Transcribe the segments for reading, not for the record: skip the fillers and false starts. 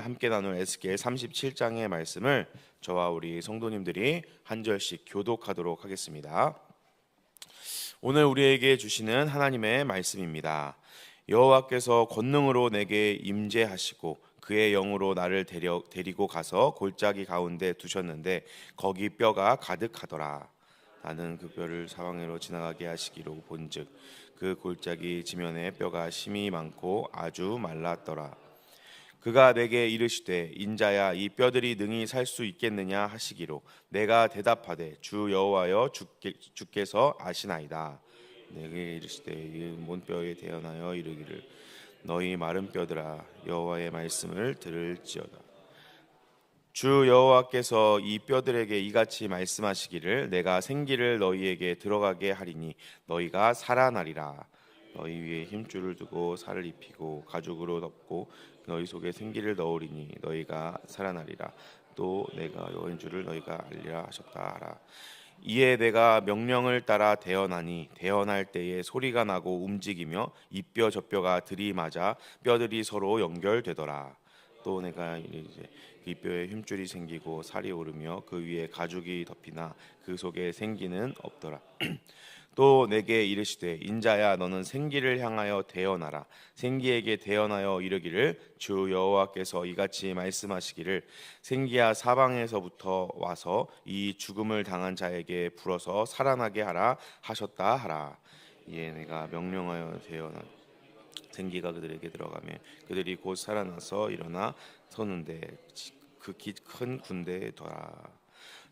함께 나눌 에스겔 37장의 말씀을 저와 우리 성도님들이 한 절씩 교독하도록 하겠습니다. 오늘 우리에게 주시는 하나님의 말씀입니다. 여호와께서 권능으로 내게 임재하시고 그의 영으로 나를 데리고 가서 골짜기 가운데 두셨는데 거기 뼈가 가득하더라. 나는 그 뼈를 사방으로 지나가게 하시기로 본즉 그 골짜기 지면에 뼈가 심이 많고 아주 말랐더라. 그가 내게 이르시되 인자야 이 뼈들이 능히 살 수 있겠느냐 하시기로 내가 대답하되 주 여호와여 주께서 아시나이다. 내게 이르시되 이 못뼈에 대언하여 이르기를 너희 마른 뼈들아 여호와의 말씀을 들을지어다. 주 여호와께서 이 뼈들에게 이같이 말씀하시기를 내가 생기를 너희에게 들어가게 하리니 너희가 살아나리라. 너희 위에 힘줄을 두고 살을 입히고 가죽으로 덮고 너희 속에 생기를 넣으리니 너희가 살아나리라. 또 내가 여호와인 줄을 너희가 알리라 하셨다 하라. 이에 내가 명령을 따라 대언하니 대언할 때에 소리가 나고 움직이며 이 뼈 저 뼈가 들이맞아 뼈들이 서로 연결되더라. 또 내가 이제 이 뼈에 힘줄이 생기고 살이 오르며 그 위에 가죽이 덮이나 그 속에 생기는 없더라. 또 내게 이르시되 인자야 너는 생기를 향하여 대언하라. 생기에게 대언하여 이르기를 주 여호와께서 이같이 말씀하시기를 생기야 사방에서부터 와서 이 죽음을 당한 자에게 불어서 살아나게 하라 하셨다 하라. 이에 내가 명령하여 대언하라. 생기가 그들에게 들어가며 그들이 곧 살아나서 일어나 서는데 그 큰 군대에 더라.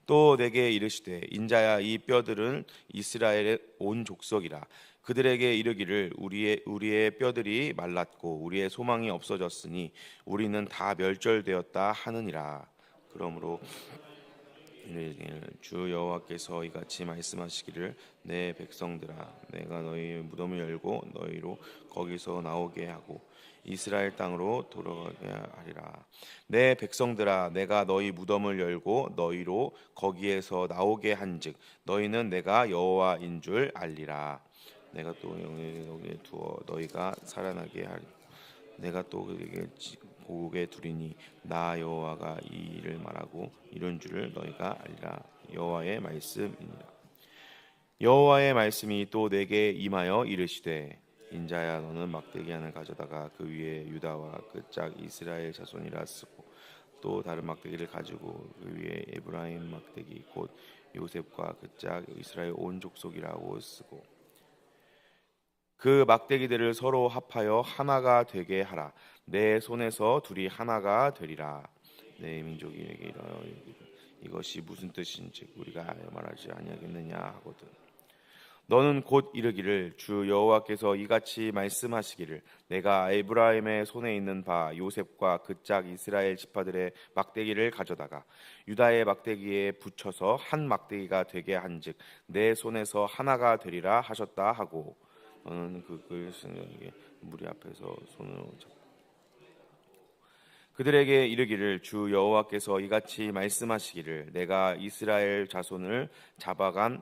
또 내게 이르시되 인자야 이 뼈들은 이스라엘의 온 족속이라. 그들에게 이르기를 우리의 뼈들이 말랐고 우리의 소망이 없어졌으니 우리는 다 멸절되었다 하느니라. 그러므로 주 여호와께서 이같이 말씀하시기를 내 백성들아 내가 너희 무덤을 열고 너희로 거기서 나오게 하고 이스라엘 땅으로 돌아가게 하리라. 내 백성들아 내가 너희 무덤을 열고 너희로 거기에서 나오게 한즉 너희는 내가 여호와인 줄 알리라. 내가 또 영에 두어 너희가 살아나게 하리. 내가 또 그에게 고국에 두리니 나 여호와가 이 일을 말하고 이런 줄을 너희가 알리라. 여호와의 말씀이니라. 여호와의 말씀이 또 내게 임하여 이르시되 인자야 너는 막대기 하나 가져다가 그 위에 유다와 그 짝 이스라엘 자손이라 쓰고 또 다른 막대기를 가지고 그 위에 에브라임 막대기 곧 요셉과 그 짝 이스라엘 온 족속이라고 쓰고 그 막대기들을 서로 합하여 하나가 되게 하라. 내 손에서 둘이 하나가 되리라. 내 민족이 내게 이르러 이것이 무슨 뜻인지 우리가 말하지 아니하겠느냐 하거든. 너는 곧 이르기를 주 여호와께서 이같이 말씀하시기를 내가 에브라임의 손에 있는 바 요셉과 그 짝 이스라엘 지파들의 막대기를 가져다가 유다의 막대기에 붙여서 한 막대기가 되게 한즉 내 손에서 하나가 되리라 하셨다 하고 너는 그글 무리 앞에서 손으로 잡고 그들에게 이르기를 주 여호와께서 이같이 말씀하시기를 내가 이스라엘 자손을 잡혀간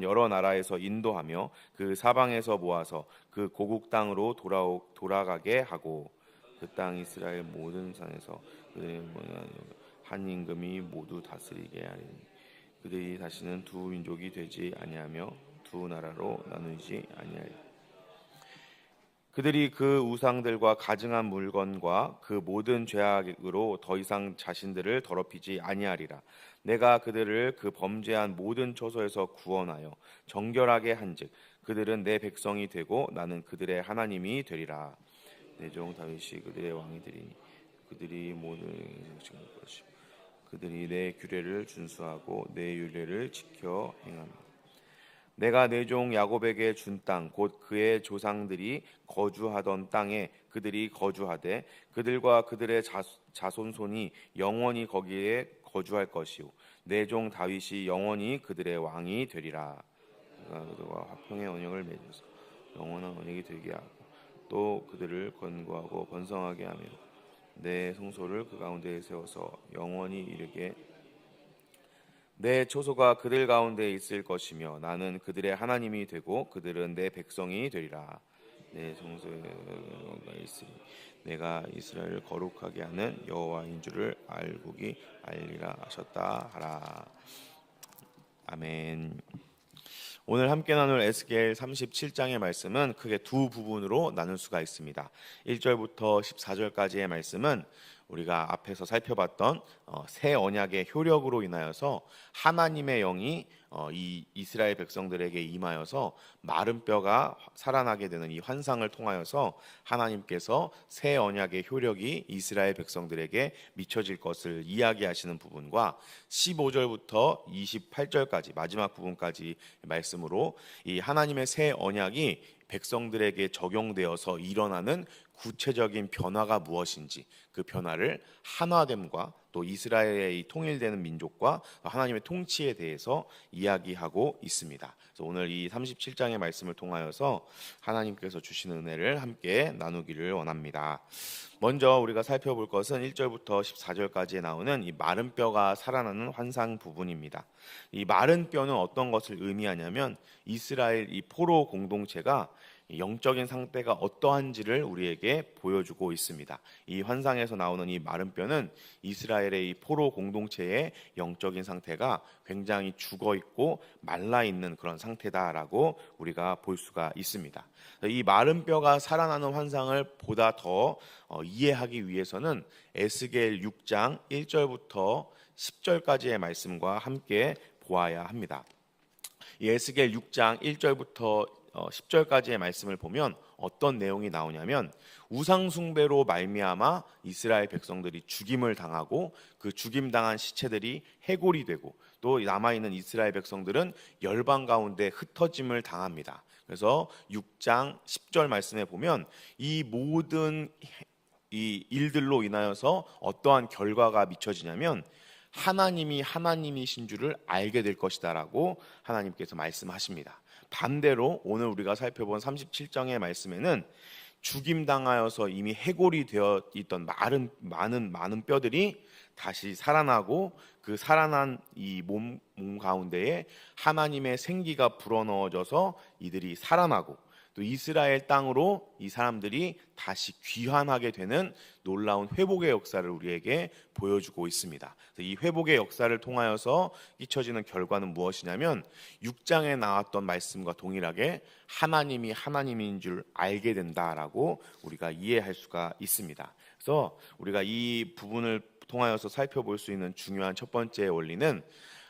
여러 나라에서 인도하며 그 사방에서 모아서 그 고국 땅으로 돌아가게 하고 그 땅 이스라엘 모든 산에서 그들의 한 임금이 모두 다스리게 하리니 그들이 다시는 두 민족이 되지 아니하며 두 나라로 나누지 아니하리라. 그들이 그 우상들과 가증한 물건과 그 모든 죄악으로 더 이상 자신들을 더럽히지 아니하리라. 내가 그들을 그 범죄한 모든 처소에서 구원하여 정결하게 한즉 그들은 내 백성이 되고 나는 그들의 하나님이 되리라. 내 종 다윗이 그들의 왕이 되리니 그들이 모든 것이고 그들이 내 규례를 준수하고 내 율례를 지켜 행하며 내가 내 종 야곱에게 준 땅 곧 그의 조상들이 거주하던 땅에 그들이 거주하되 그들과 그들의 자손손이 영원히 거기에 거주할 것이요 내 종 다윗이 영원히 그들의 왕이 되리라. 내가 그들과 화평의 언약을 맺어서 영원한 언약이 되게 하고 또 그들을 권고하고 번성하게 하며 내 성소를 그 가운데에 세워서 영원히 이르게 내 초소가 그들 가운데 있을 것이며 나는 그들의 하나님이 되고 그들은 내 백성이 되리라. 내 성소에 뭔가 있으니 내가 이스라엘을 거룩하게 하는 여호와인 줄을 알고기 알리라 하셨다 하라. 아멘. 오늘 함께 나눌 에스겔 37장의 말씀은 크게 두 부분으로 나눌 수가 있습니다. 1절부터 14절까지의 말씀은 우리가 앞에서 살펴봤던 새 언약의 효력으로 인하여서 하나님의 영이 이 이스라엘 백성들에게 임하여서 마른 뼈가 살아나게 되는 이 환상을 통하여서 하나님께서 새 언약의 효력이 이스라엘 백성들에게 미쳐질 것을 이야기하시는 부분과 15절부터 28절까지 마지막 부분까지 말씀으로 이 하나님의 새 언약이 백성들에게 적용되어서 일어나는 구체적인 변화가 무엇인지 그 변화를 하나됨과 또 이스라엘의 통일되는 민족과 하나님의 통치에 대해서 이야기하고 있습니다. 그래서 오늘 이 37장의 말씀을 통하여서 하나님께서 주시는 은혜를 함께 나누기를 원합니다. 먼저 우리가 살펴볼 것은 1절부터 14절까지에 나오는 이 마른 뼈가 살아나는 환상 부분입니다. 이 마른 뼈는 어떤 것을 의미하냐면 이스라엘 이 포로 공동체가 영적인 상태가 어떠한지를 우리에게 보여주고 있습니다. 이 환상에서 나오는 이 마른 뼈는 이스라엘의 이 포로 공동체의 영적인 상태가 굉장히 죽어 있고 말라 있는 그런 상태다라고 우리가 볼 수가 있습니다. 이 마른 뼈가 살아나는 환상을 보다 더 이해하기 위해서는 에스겔 6장 1절부터 10절까지의 말씀과 함께 보아야 합니다. 이 에스겔 6장 1절부터 10절까지의 말씀을 보면 어떤 내용이 나오냐면 우상 숭배로 말미암아 이스라엘 백성들이 죽임을 당하고 그 죽임당한 시체들이 해골이 되고 또 남아있는 이스라엘 백성들은 열방 가운데 흩어짐을 당합니다. 그래서 6장 10절 말씀에 보면 이 모든 이 일들로 인하여서 어떠한 결과가 미쳐지냐면 하나님이 하나님이신 줄을 알게 될 것이다라고 하나님께서 말씀하십니다. 반대로 오늘 우리가 살펴본 37장의 말씀에는 죽임당하여서 이미 해골이 되어 있던 많은 뼈들이 다시 살아나고 그 살아난 이 몸 가운데에 하나님의 생기가 불어넣어져서 이들이 살아나고 또 이스라엘 땅으로 이 사람들이 다시 귀환하게 되는 놀라운 회복의 역사를 우리에게 보여주고 있습니다. 이 회복의 역사를 통하여서 끼쳐지는 결과는 무엇이냐면 6장에 나왔던 말씀과 동일하게 하나님이 하나님인 줄 알게 된다라고 우리가 이해할 수가 있습니다. 그래서 우리가 이 부분을 통하여서 살펴볼 수 있는 중요한 첫 번째 원리는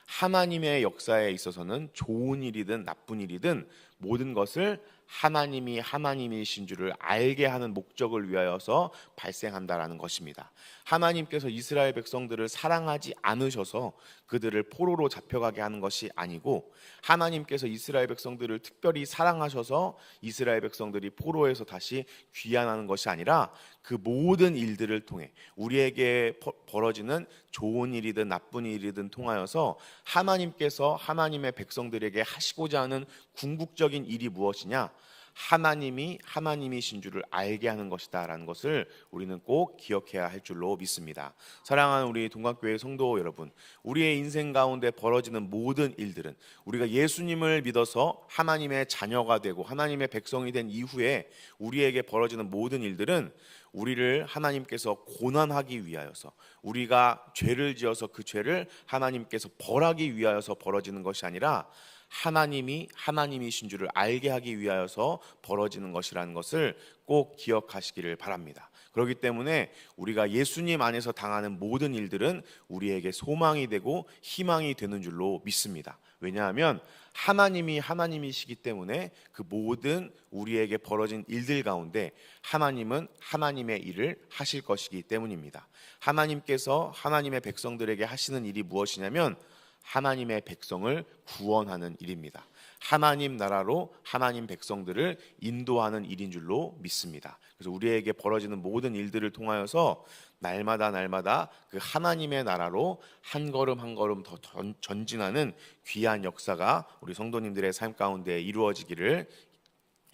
하나님의 역사에 있어서는 좋은 일이든 나쁜 일이든 모든 것을 하나님이 하나님이신 줄을 알게 하는 목적을 위하여서 발생한다라는 것입니다. 하나님께서 이스라엘 백성들을 사랑하지 않으셔서 그들을 포로로 잡혀가게 하는 것이 아니고 하나님께서 이스라엘 백성들을 특별히 사랑하셔서 이스라엘 백성들이 포로에서 다시 귀환하는 것이 아니라 그 모든 일들을 통해 우리에게 벌어지는 좋은 일이든 나쁜 일이든 통하여서 하나님께서 하나님의 백성들에게 하시고자 하는 궁극적인 일이 무엇이냐? 하나님이 하나님이신 줄을 알게 하는 것이다 라는 것을 우리는 꼭 기억해야 할 줄로 믿습니다. 사랑하는 우리 동각교회 성도 여러분, 우리의 인생 가운데 벌어지는 모든 일들은 우리가 예수님을 믿어서 하나님의 자녀가 되고 하나님의 백성이 된 이후에 우리에게 벌어지는 모든 일들은 우리를 하나님께서 고난하기 위하여서 우리가 죄를 지어서 그 죄를 하나님께서 벌하기 위하여서 벌어지는 것이 아니라 하나님이 하나님이신 줄을 알게 하기 위하여서 벌어지는 것이라는 것을 꼭 기억하시기를 바랍니다. 그렇기 때문에 우리가 예수님 안에서 당하는 모든 일들은 우리에게 소망이 되고 희망이 되는 줄로 믿습니다. 왜냐하면 하나님이 하나님이시기 때문에 그 모든 우리에게 벌어진 일들 가운데 하나님은 하나님의 일을 하실 것이기 때문입니다. 하나님께서 하나님의 백성들에게 하시는 일이 무엇이냐면 하나님의 백성을 구원하는 일입니다. 하나님 나라로 하나님 백성들을 인도하는 일인 줄로 믿습니다. 그래서 우리에게 벌어지는 모든 일들을 통하여서 날마다 그 하나님의 나라로 한 걸음 한 걸음 더 전진하는 귀한 역사가 우리 성도님들의 삶 가운데 이루어지기를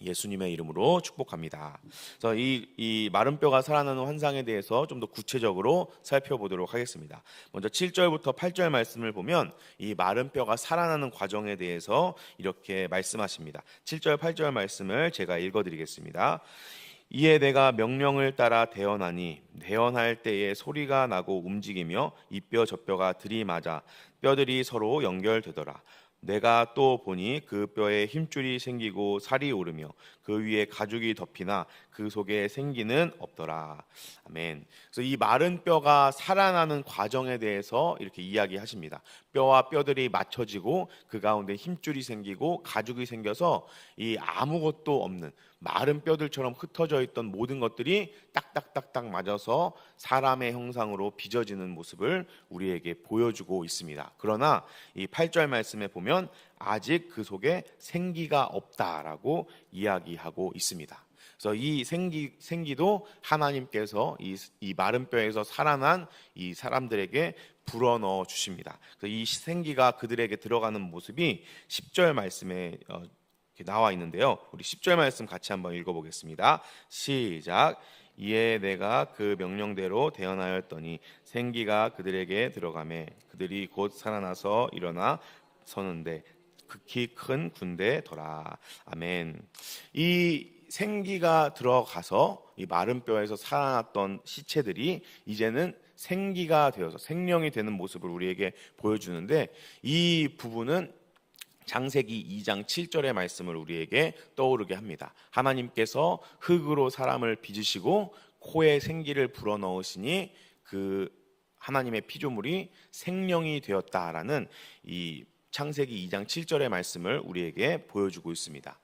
예수님의 이름으로 축복합니다. 그래서 이 마른 뼈가 살아나는 환상에 대해서 좀 더 구체적으로 살펴보도록 하겠습니다. 먼저 7절부터 8절 말씀을 보면 이 마른 뼈가 살아나는 과정에 대해서 이렇게 말씀하십니다. 7절 8절 말씀을 제가 읽어드리겠습니다. 이에 내가 명령을 따라 대언하니 대언할 때에 소리가 나고 움직이며 이 뼈 저 뼈가 들이맞아 뼈들이 서로 연결되더라. 내가 또 보니 그 뼈에 힘줄이 생기고 살이 오르며 그 위에 가죽이 덮이나 그 속에 생기는 없더라. 아멘. 그래서 이 마른 뼈가 살아나는 과정에 대해서 이렇게 이야기하십니다. 뼈와 뼈들이 맞춰지고 그 가운데 힘줄이 생기고 가죽이 생겨서 이 아무것도 없는 마른 뼈들처럼 흩어져 있던 모든 것들이 딱딱딱딱 맞아서 사람의 형상으로 빚어지는 모습을 우리에게 보여주고 있습니다. 그러나 이 8절 말씀에 보면 아직 그 속에 생기가 없다라고 이야기하고 있습니다. 그래서 이 생기도 하나님께서 이 마른 뼈에서 살아난 이 사람들에게 불어넣어 주십니다. 그래서 이 생기가 그들에게 들어가는 모습이 10절 말씀에 나와 있는데요. 우리 10절 말씀 같이 한번 읽어보겠습니다. 시작. 이에 내가 그 명령대로 대언하였더니 생기가 그들에게 들어가매 그들이 곧 살아나서 일어나 서는데 극히 큰 군대더라. 아멘. 이 생기가 들어가서 이 마른 뼈에서 살아났던 시체들이 이제는 생기가 되어서 생명이 되는 모습을 우리에게 보여주는데, 이 부분은 창세기 2장 7절의 말씀을 우리에게 떠오르게 합니다. 하나님께서 흙으로 사람을 빚으시고 코에 생기를 불어넣으시니 그 하나님의 피조물이 생명이 되었다라는 이 창세기 2장 7절의 말씀을 우리에게 보여주고 있습니다.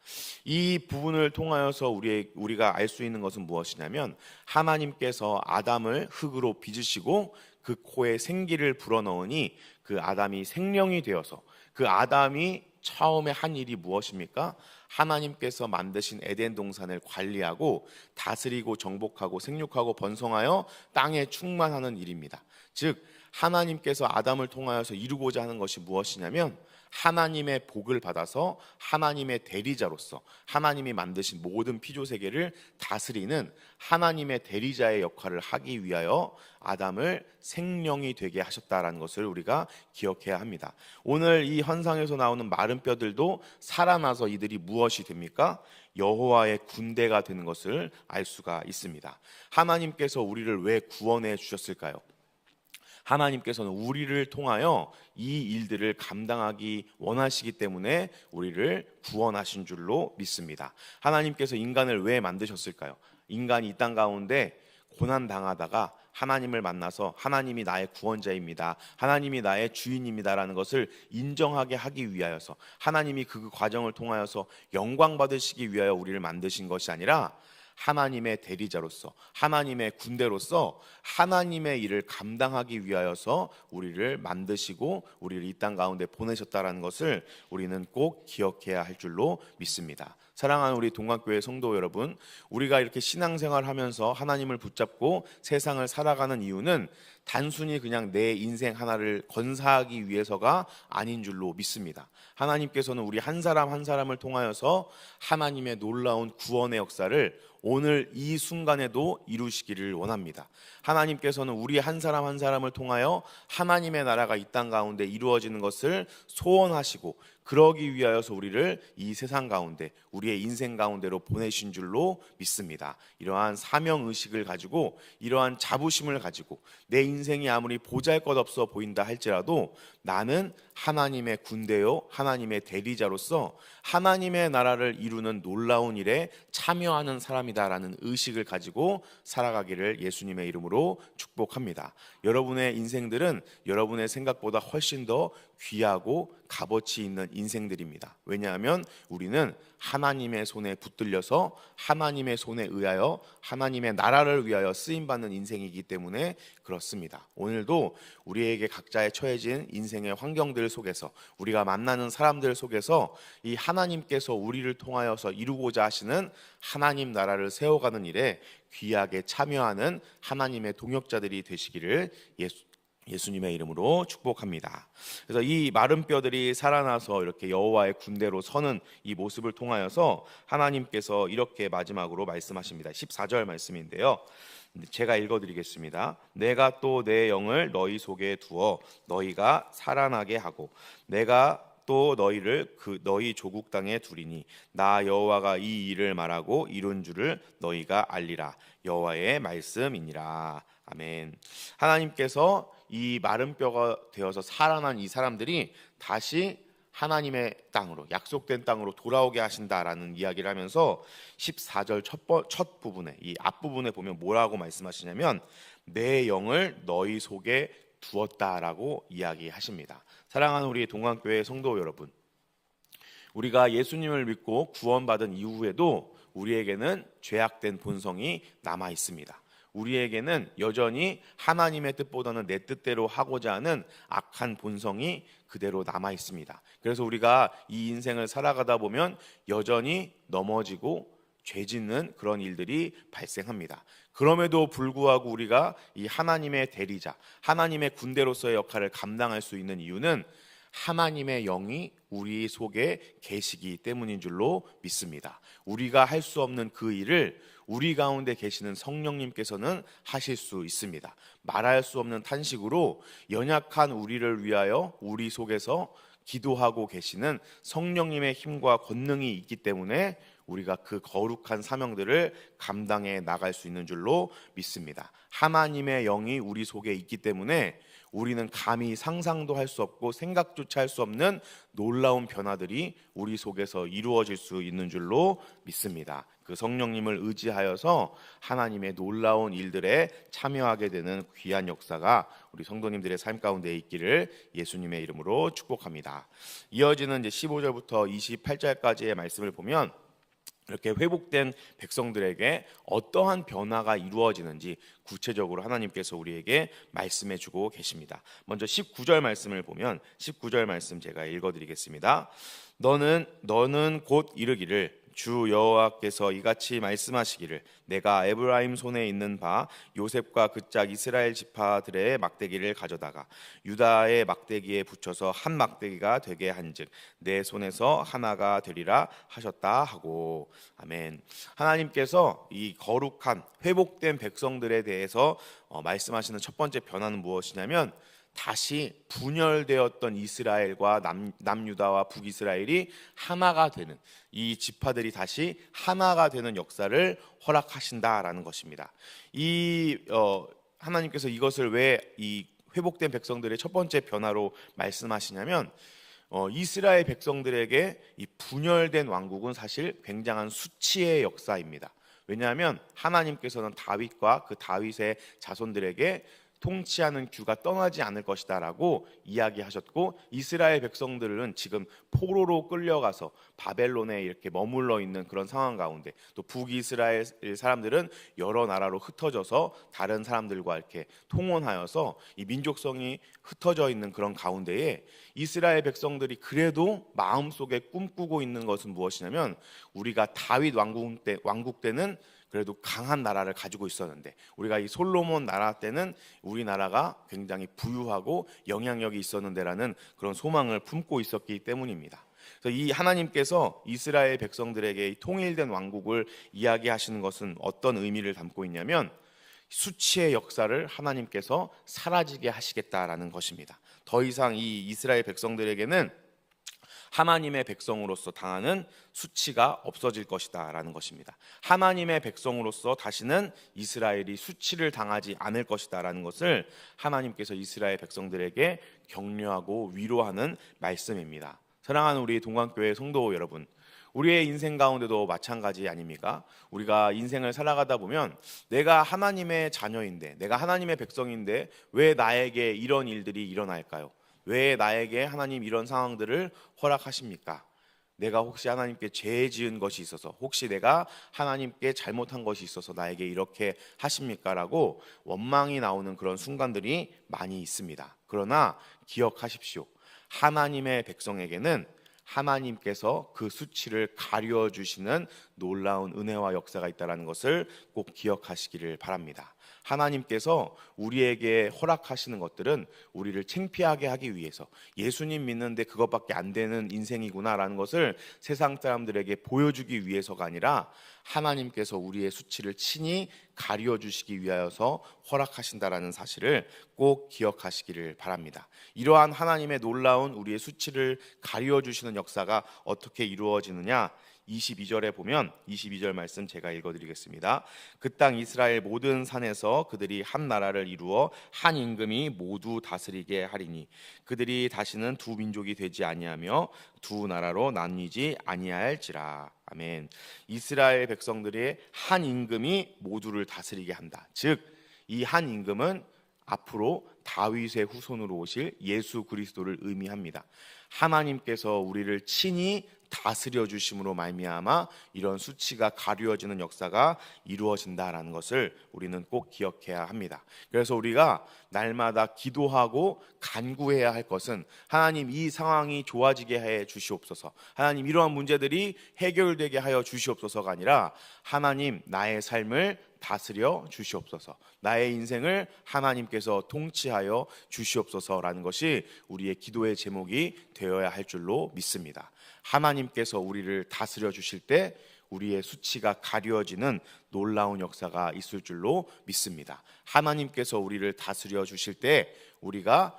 이 부분을 통하여서 우리가 알 수 있는 것은 무엇이냐면, 하나님께서 아담을 흙으로 빚으시고 그 코에 생기를 불어넣으니 그 아담이 생명이 되어서, 그 아담이 처음에 한 일이 무엇입니까? 하나님께서 만드신 에덴 동산을 관리하고 다스리고 정복하고 생육하고 번성하여 땅에 충만하는 일입니다. 즉 하나님께서 아담을 통하여서 이루고자 하는 것이 무엇이냐면, 하나님의 복을 받아서 하나님의 대리자로서 하나님이 만드신 모든 피조 세계를 다스리는 하나님의 대리자의 역할을 하기 위하여 아담을 생명이 되게 하셨다라는 것을 우리가 기억해야 합니다. 오늘 이 환상에서 나오는 마른 뼈들도 살아나서 이들이 무엇이 됩니까? 여호와의 군대가 되는 것을 알 수가 있습니다. 하나님께서 우리를 왜 구원해 주셨을까요? 하나님께서는 우리를 통하여 이 일들을 감당하기 원하시기 때문에 우리를 구원하신 줄로 믿습니다. 하나님께서 인간을 왜 만드셨을까요? 인간이 이 땅 가운데 고난당하다가 하나님을 만나서 하나님이 나의 구원자입니다, 하나님이 나의 주인입니다라는 것을 인정하게 하기 위하여서, 하나님이 그 과정을 통하여서 영광 받으시기 위하여 우리를 만드신 것이 아니라 하나님의 대리자로서 하나님의 군대로서 하나님의 일을 감당하기 위하여서 우리를 만드시고 우리를 이 땅 가운데 보내셨다라는 것을 우리는 꼭 기억해야 할 줄로 믿습니다. 사랑하는 우리 동관교회 성도 여러분, 우리가 이렇게 신앙생활을 하면서 하나님을 붙잡고 세상을 살아가는 이유는 단순히 그냥 내 인생 하나를 건사하기 위해서가 아닌 줄로 믿습니다. 하나님께서는 우리 한 사람 한 사람을 통하여서 하나님의 놀라운 구원의 역사를 오늘 이 순간에도 이루시기를 원합니다. 하나님께서는 우리 한 사람 한 사람을 통하여 하나님의 나라가 이 땅 가운데 이루어지는 것을 소원하시고, 그러기 위하여서 우리를 이 세상 가운데 우리의 인생 가운데로 보내신 줄로 믿습니다. 이러한 사명의식을 가지고, 이러한 자부심을 가지고, 내 인생이 아무리 보잘것없어 보인다 할지라도 나는 하나님의 군대요 하나님의 대리자로서 하나님의 나라를 이루는 놀라운 일에 참여하는 사람이다라는 의식을 가지고 살아가기를 예수님의 이름으로 축복합니다. 여러분의 인생들은 여러분의 생각보다 훨씬 더 귀하고 값어치 있는 인생들입니다. 왜냐하면 우리는 하나님의 손에 붙들려서 하나님의 손에 의하여 하나님의 나라를 위하여 쓰임받는 인생이기 때문에 그렇습니다. 오늘도 우리에게 각자의 처해진 인생의 환경들 속에서, 우리가 만나는 사람들 속에서 이 하나님께서 우리를 통하여서 이루고자 하시는 하나님 나라를 세워가는 일에 귀하게 참여하는 하나님의 동역자들이 되시기를 예수님의 이름으로 축복합니다. 그래서 이 마른 뼈들이 살아나서 이렇게 여호와의 군대로 서는 이 모습을 통하여서 하나님께서 이렇게 마지막으로 말씀하십니다. 14절 말씀인데요. 제가 읽어드리겠습니다. 내가 또 내 영을 너희 속에 두어 너희가 살아나게 하고 내가 또 너희를 너희 조국 땅에 두리니 나 여호와가 이 일을 말하고 이룬 줄을 너희가 알리라. 여호와의 말씀이니라. 아멘. 하나님께서 이 마른 뼈가 되어서 살아난 이 사람들이 다시 하나님의 땅으로, 약속된 땅으로 돌아오게 하신다라는 이야기를 하면서 14절 첫 부분에, 이 앞부분에 보면 뭐라고 말씀하시냐면 내 영을 너희 속에 두었다라고 이야기하십니다. 사랑하는 우리 동안교회 성도 여러분, 우리가 예수님을 믿고 구원받은 이후에도 우리에게는 죄악된 본성이 남아 있습니다. 우리에게는 여전히 하나님의 뜻보다는 내 뜻대로 하고자 하는 악한 본성이 그대로 남아 있습니다. 그래서 우리가 이 인생을 살아가다 보면 여전히 넘어지고 죄 짓는 그런 일들이 발생합니다. 그럼에도 불구하고 우리가 이 하나님의 대리자, 하나님의 군대로서의 역할을 감당할 수 있는 이유는 하나님의 영이 우리 속에 계시기 때문인 줄로 믿습니다. 우리가 할 수 없는 그 일을 우리 가운데 계시는 성령님께서는 하실 수 있습니다. 말할 수 없는 탄식으로 연약한 우리를 위하여 우리 속에서 기도하고 계시는 성령님의 힘과 권능이 있기 때문에 우리가 그 거룩한 사명들을 감당해 나갈 수 있는 줄로 믿습니다. 하나님의 영이 우리 속에 있기 때문에 우리는 감히 상상도 할 수 없고 생각조차 할 수 없는 놀라운 변화들이 우리 속에서 이루어질 수 있는 줄로 믿습니다. 그 성령님을 의지하여서 하나님의 놀라운 일들에 참여하게 되는 귀한 역사가 우리 성도님들의 삶 가운데 있기를 예수님의 이름으로 축복합니다. 이어지는 이제 15절부터 28절까지의 말씀을 보면 이렇게 회복된 백성들에게 어떠한 변화가 이루어지는지 구체적으로 하나님께서 우리에게 말씀해 주고 계십니다. 먼저 19절 말씀을 보면 19절 말씀 제가 읽어드리겠습니다. 너는 곧 이르기를 주 여호와께서 이같이 말씀하시기를 내가 에브라임 손에 있는 바 요셉과 그 짝 이스라엘 지파들의 막대기를 가져다가 유다의 막대기에 붙여서 한 막대기가 되게 한즉 내 손에서 하나가 되리라 하셨다 하고. 아멘. 하나님께서 이 거룩한 회복된 백성들에 대해서 말씀하시는 첫 번째 변화는 무엇이냐면 다시 분열되었던 이스라엘과 남유다와 북이스라엘이 하나가 되는, 이 지파들이 다시 하나가 되는 역사를 허락하신다라는 것입니다. 하나님께서 이것을 왜 이 회복된 백성들의 첫 번째 변화로 말씀하시냐면 이스라엘 백성들에게 이 분열된 왕국은 사실 굉장한 수치의 역사입니다. 왜냐하면 하나님께서는 다윗과 그 다윗의 자손들에게 통치하는 규가 떠나지 않을 것이다 라고 이야기하셨고, 이스라엘 백성들은 지금 포로로 끌려가서 바벨론에 이렇게 머물러 있는 그런 상황 가운데, 또 북이스라엘 사람들은 여러 나라로 흩어져서 다른 사람들과 이렇게 통혼하여서 이 민족성이 흩어져 있는 그런 가운데에 이스라엘 백성들이 그래도 마음속에 꿈꾸고 있는 것은 무엇이냐면 우리가 다윗 왕국 때는 그래도 강한 나라를 가지고 있었는데, 우리가 이 솔로몬 나라 때는 우리나라가 굉장히 부유하고 영향력이 있었는데라는 그런 소망을 품고 있었기 때문입니다. 그래서 이 하나님께서 이스라엘 백성들에게 통일된 왕국을 이야기하시는 것은 어떤 의미를 담고 있냐면 수치의 역사를 하나님께서 사라지게 하시겠다라는 것입니다. 더 이상 이 이스라엘 백성들에게는 하나님의 백성으로서 당하는 수치가 없어질 것이다 라는 것입니다. 하나님의 백성으로서 다시는 이스라엘이 수치를 당하지 않을 것이다 라는 것을 하나님께서 이스라엘 백성들에게 격려하고 위로하는 말씀입니다. 사랑하는 우리 동관교회 성도 여러분, 우리의 인생 가운데도 마찬가지 아닙니까? 우리가 인생을 살아가다 보면 내가 하나님의 자녀인데, 내가 하나님의 백성인데 왜 나에게 이런 일들이 일어날까요? 왜 나에게 하나님 이런 상황들을 허락하십니까? 내가 혹시 하나님께 죄 지은 것이 있어서, 혹시 내가 하나님께 잘못한 것이 있어서 나에게 이렇게 하십니까? 라고 원망이 나오는 그런 순간들이 많이 있습니다. 그러나 기억하십시오. 하나님의 백성에게는 하나님께서 그 수치를 가려주시는 놀라운 은혜와 역사가 있다는 것을 꼭 기억하시기를 바랍니다. 하나님께서 우리에게 허락하시는 것들은 우리를 창피하게 하기 위해서, 예수님 믿는데 그것밖에 안 되는 인생이구나라는 것을 세상 사람들에게 보여주기 위해서가 아니라 하나님께서 우리의 수치를 친히 가려 주시기 위하여서 허락하신다라는 사실을 꼭 기억하시기를 바랍니다. 이러한 하나님의 놀라운 우리의 수치를 가려 주시는 역사가 어떻게 이루어지느냐, 22절에 보면 22절 말씀 제가 읽어드리겠습니다. 그 땅 이스라엘 모든 산에서 그들이 한 나라를 이루어 한 임금이 모두 다스리게 하리니 그들이 다시는 두 민족이 되지 아니하며 두 나라로 나뉘지 아니할지라. 아멘. 이스라엘 백성들의 한 임금이 모두를 다스리게 한다. 즉, 이 한 임금은 앞으로 다윗의 후손으로 오실 예수 그리스도를 의미합니다. 하나님께서 우리를 친히 다스려 주심으로 말미암아 이런 수치가 가려지는 역사가 이루어진다라는 것을 우리는 꼭 기억해야 합니다. 그래서 우리가 날마다 기도하고 간구해야 할 것은, 하나님 이 상황이 좋아지게 해 주시옵소서, 하나님 이러한 문제들이 해결되게 하여 주시옵소서가 아니라, 하나님 나의 삶을 다스려 주시옵소서, 나의 인생을 하나님께서 통치하여 주시옵소서라는 것이 우리의 기도의 제목이 되어야 할 줄로 믿습니다. 하나님께서 우리를 다스려 주실 때 우리의 수치가 가려지는 놀라운 역사가 있을 줄로 믿습니다. 하나님께서 우리를 다스려 주실 때 우리가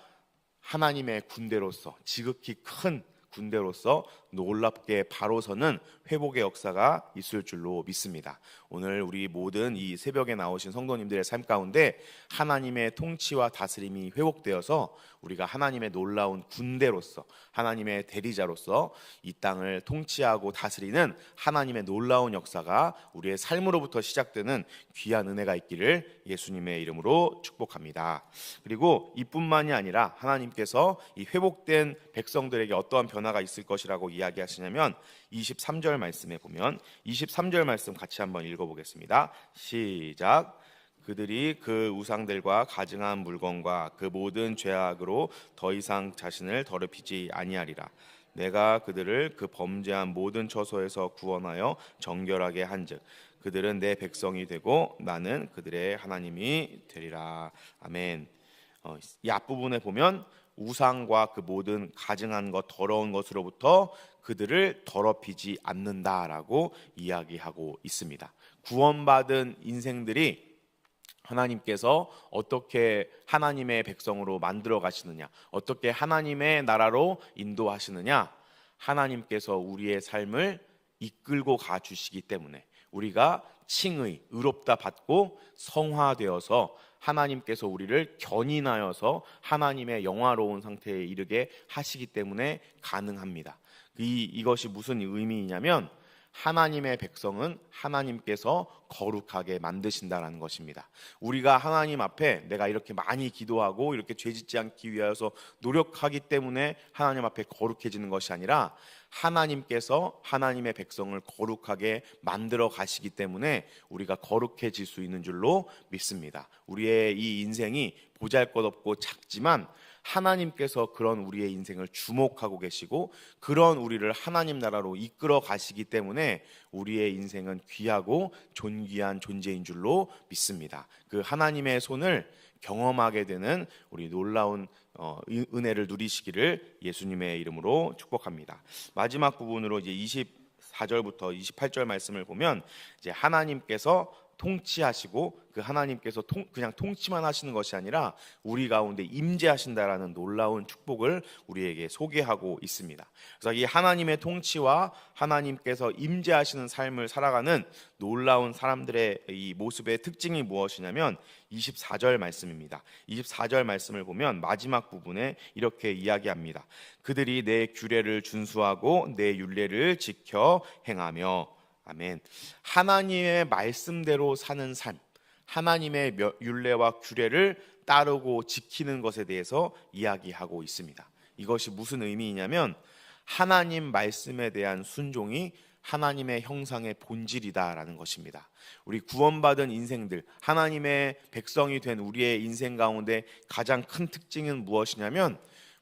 하나님의 군대로서, 지극히 큰 군대로서 놀랍게 바로 서는 회복의 역사가 있을 줄로 믿습니다. 오늘 우리 모든 이 새벽에 나오신 성도님들의 삶 가운데 하나님의 통치와 다스림이 회복되어서 우리가 하나님의 놀라운 군대로서, 하나님의 대리자로서 이 땅을 통치하고 다스리는 하나님의 놀라운 역사가 우리의 삶으로부터 시작되는 귀한 은혜가 있기를 예수님의 이름으로 축복합니다. 그리고 이뿐만이 아니라 하나님께서 이 회복된 백성들에게 어떠한 변화가 있을 것이라고 이야기하시냐면 23절 말씀에 보면, 23절 말씀 같이 한번 읽어보겠습니다. 시작. 그들이 그 우상들과 가증한 물건과 그 모든 죄악으로 더 이상 자신을 더럽히지 아니하리라. 내가 그들을 그 범죄한 모든 처소에서 구원하여 정결하게 한즉 그들은 내 백성이 되고 나는 그들의 하나님이 되리라. 아멘. 이 앞부분에 보면 우상과 그 모든 가증한 것, 더러운 것으로부터 그들을 더럽히지 않는다라고 이야기하고 있습니다. 구원받은 인생들이 하나님께서 어떻게 하나님의 백성으로 만들어 가시느냐, 어떻게 하나님의 나라로 인도하시느냐, 하나님께서 우리의 삶을 이끌고 가 주시기 때문에 우리가 칭의, 의롭다 받고 성화되어서 하나님께서 우리를 견인하여서 하나님의 영화로운 상태에 이르게 하시기 때문에 가능합니다. 이것이 무슨 의미이냐면, 하나님의 백성은 하나님께서 거룩하게 만드신다라는 것입니다. 우리가 하나님 앞에 내가 이렇게 많이 기도하고 이렇게 죄짓지 않기 위하여서 노력하기 때문에 하나님 앞에 거룩해지는 것이 아니라, 하나님께서 하나님의 백성을 거룩하게 만들어 가시기 때문에 우리가 거룩해질 수 있는 줄로 믿습니다. 우리의 이 인생이 보잘것없고 작지만 하나님께서 그런 우리의 인생을 주목하고 계시고 그런 우리를 하나님 나라로 이끌어 가시기 때문에 우리의 인생은 귀하고 존귀한 존재인 줄로 믿습니다. 그 하나님의 손을 경험하게 되는 우리 놀라운 은혜를 누리시기를 예수님의 이름으로 축복합니다. 마지막 부분으로 이제 24절부터 28절 말씀을 보면, 이제 하나님께서 통치하시고 그 하나님께서 그냥 통치만 하시는 것이 아니라 우리 가운데 임재하신다라는 놀라운 축복을 우리에게 소개하고 있습니다. 그래서 이 하나님의 통치와 하나님께서 임재하시는 삶을 살아가는 놀라운 사람들의 이 모습의 특징이 무엇이냐면 24절 말씀입니다. 24절 말씀을 보면 마지막 부분에 이렇게 이야기합니다. 그들이 내 규례를 준수하고 내 율례를 지켜 행하며. 아멘. 하나님의 말씀대로 사는 삶, 하나님의 율례와 규례를 따르고 지키는 것에 대해서 이야기하고 있습니다. 이것이 무슨 의미이냐면, 하나님 말씀에 대한 순종이 하나님의 형상의 본질이다라는 것입니다. 우리 구원받은 인생들, 하나님의 백성이 된 우리의 인생 가운데 가장 큰 특징은 무엇이냐면,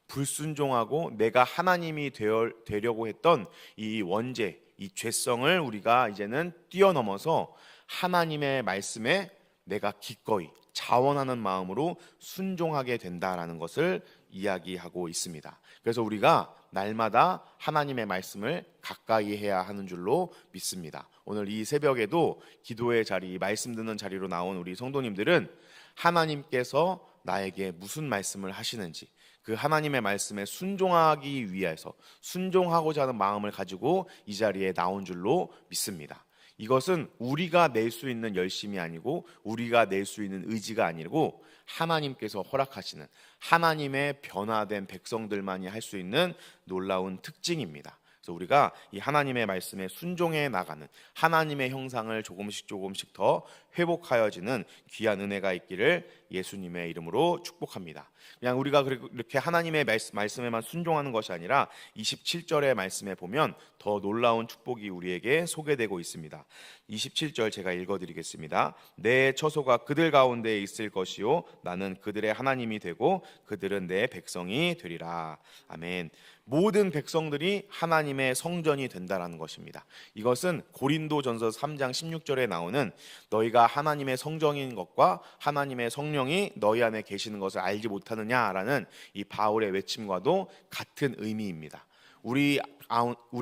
불순종하고 내가 하나님이 되려고 했던 이 원죄, 이 죄성을 우리가 이제는 뛰어넘어서 하나님의 말씀에 내가 기꺼이 자원하는 마음으로 순종하게 된다라는 것을 이야기하고 있습니다. 그래서 우리가 날마다 하나님의 말씀을 가까이 해야 하는 줄로 믿습니다. 오늘 이 새벽에도 기도의 자리, 말씀 듣는 자리로 나온 우리 성도님들은 하나님께서 나에게 무슨 말씀을 하시는지, 그 하나님의 말씀에 순종하기 위해서 순종하고자 하는 마음을 가지고 이 자리에 나온 줄로 믿습니다. 이것은 우리가 낼 수 있는 열심이 아니고 우리가 낼 수 있는 의지가 아니고 하나님께서 허락하시는, 하나님의 변화된 백성들만이 할 수 있는 놀라운 특징입니다. 그래서 우리가 이 하나님의 말씀에 순종해 나가는, 하나님의 형상을 조금씩 더 회복하여지는 귀한 은혜가 있기를 예수님의 이름으로 축복합니다. 그냥 우리가 이렇게 하나님의 말씀에만 순종하는 것이 아니라 27절의 말씀에 보면 더 놀라운 축복이 우리에게 소개되고 있습니다. 27절 제가 읽어드리겠습니다. 내 처소가 그들 가운데 있을 것이요 나는 그들의 하나님이 되고 그들은 내 백성이 되리라. 아멘. 모든 백성들이 하나님의 성전이 된다라는 것입니다. 이것은 고린도전서 3장 16절에 나오는 너희가 하나님의 성전인 것과 하나님의 성령이 너희 안에 계시는 것을 알지 못하느냐라는 이 바울의 외침과도 같은 의미입니다. 우리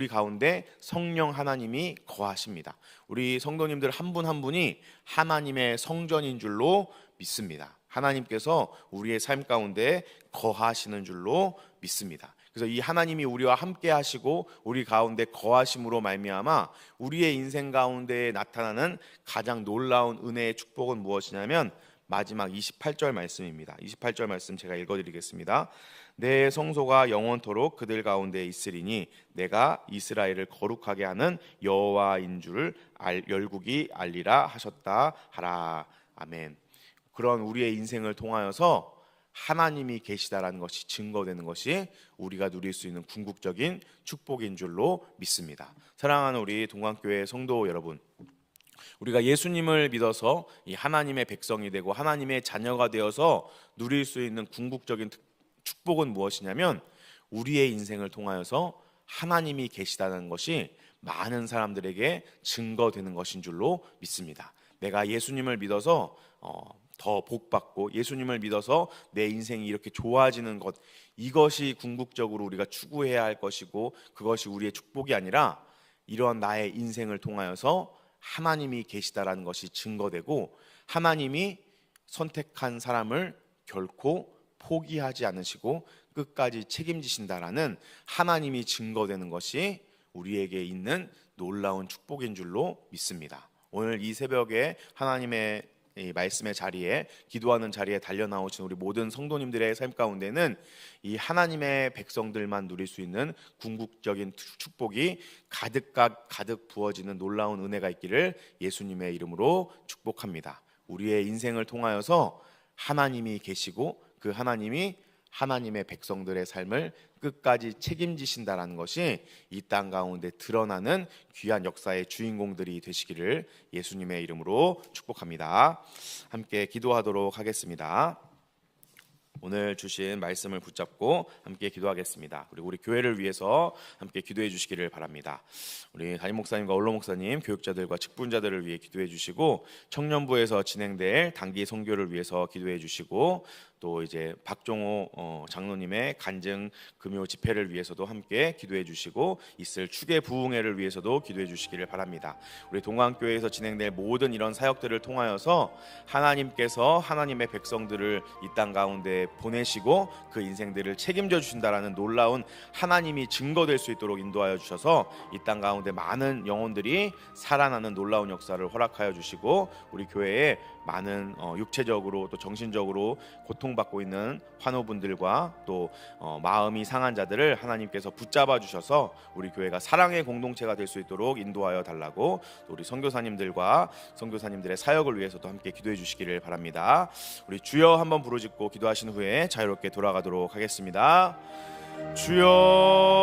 가운데 성령 하나님이 거하십니다. 우리 성도님들 한 분 한 분이 하나님의 성전인 줄로 믿습니다. 하나님께서 우리의 삶 가운데 거하시는 줄로 믿습니다. 그래서 이 하나님이 우리와 함께 하시고 우리 가운데 거하심으로 말미암아 우리의 인생 가운데 나타나는 가장 놀라운 은혜의 축복은 무엇이냐면 마지막 28절 말씀입니다. 28절 말씀 제가 읽어드리겠습니다. 내 성소가 영원토록 그들 가운데 있으리니 내가 이스라엘을 거룩하게 하는 여호와인 줄 열국이 알리라 하셨다 하라. 아멘. 그런 우리의 인생을 통하여서 하나님이 계시다라는 것이 증거되는 것이 우리가 누릴 수 있는 궁극적인 축복인 줄로 믿습니다. 사랑하는 우리 동관교회 성도 여러분, 우리가 예수님을 믿어서 이 하나님의 백성이 되고 하나님의 자녀가 되어서 누릴 수 있는 궁극적인 축복은 무엇이냐면 우리의 인생을 통하여서 하나님이 계시다는 것이 많은 사람들에게 증거되는 것인 줄로 믿습니다. 내가 예수님을 믿어서 더 복받고 예수님을 믿어서 내 인생이 이렇게 좋아지는 것, 이것이 궁극적으로 우리가 추구해야 할 것이고 그것이 우리의 축복이 아니라 이러한 나의 인생을 통하여서 하나님이 계시다라는 것이 증거되고 하나님이 선택한 사람을 결코 포기하지 않으시고 끝까지 책임지신다라는 하나님이 증거되는 것이 우리에게 있는 놀라운 축복인 줄로 믿습니다. 오늘 이 새벽에 하나님의 이 말씀의 자리에, 기도하는 자리에 달려 나오신 우리 모든 성도님들의 삶 가운데는 이 하나님의 백성들만 누릴 수 있는 궁극적인 축복이 가득 부어지는 놀라운 은혜가 있기를 예수님의 이름으로 축복합니다. 우리의 인생을 통하여서 하나님이 계시고 그 하나님이 하나님의 백성들의 삶을 끝까지 책임지신다라는 것이 이 땅 가운데 드러나는 귀한 역사의 주인공들이 되시기를 예수님의 이름으로 축복합니다. 함께 기도하도록 하겠습니다. 오늘 주신 말씀을 붙잡고 함께 기도하겠습니다. 그리고 우리 교회를 위해서 함께 기도해 주시기를 바랍니다. 우리 담임 목사님과 원로 목사님, 교육자들과 직분자들을 위해 기도해 주시고 청년부에서 진행될 단기 선교를 위해서 기도해 주시고 또 이제 박종호 장로님의 간증 금요 집회를 위해서도 함께 기도해 주시고 있을 추계 부흥회를 위해서도 기도해 주시기를 바랍니다. 우리 동안교회에서 진행될 모든 이런 사역들을 통하여서 하나님께서 하나님의 백성들을 이 땅 가운데 보내시고 그 인생들을 책임져 주신다라는 놀라운 하나님이 증거될 수 있도록 인도하여 주셔서 이 땅 가운데 많은 영혼들이 살아나는 놀라운 역사를 허락하여 주시고 우리 교회에 많은 육체적으로 또 정신적으로 고통받고 있는 환우분들과 또 마음이 상한 자들을 하나님께서 붙잡아 주셔서 우리 교회가 사랑의 공동체가 될 수 있도록 인도하여 달라고 또 우리 선교사님들과 선교사님들의 사역을 위해서도 함께 기도해 주시기를 바랍니다. 우리 주여 한번 부르짖고 기도하신 후에 자유롭게 돌아가도록 하겠습니다. 주여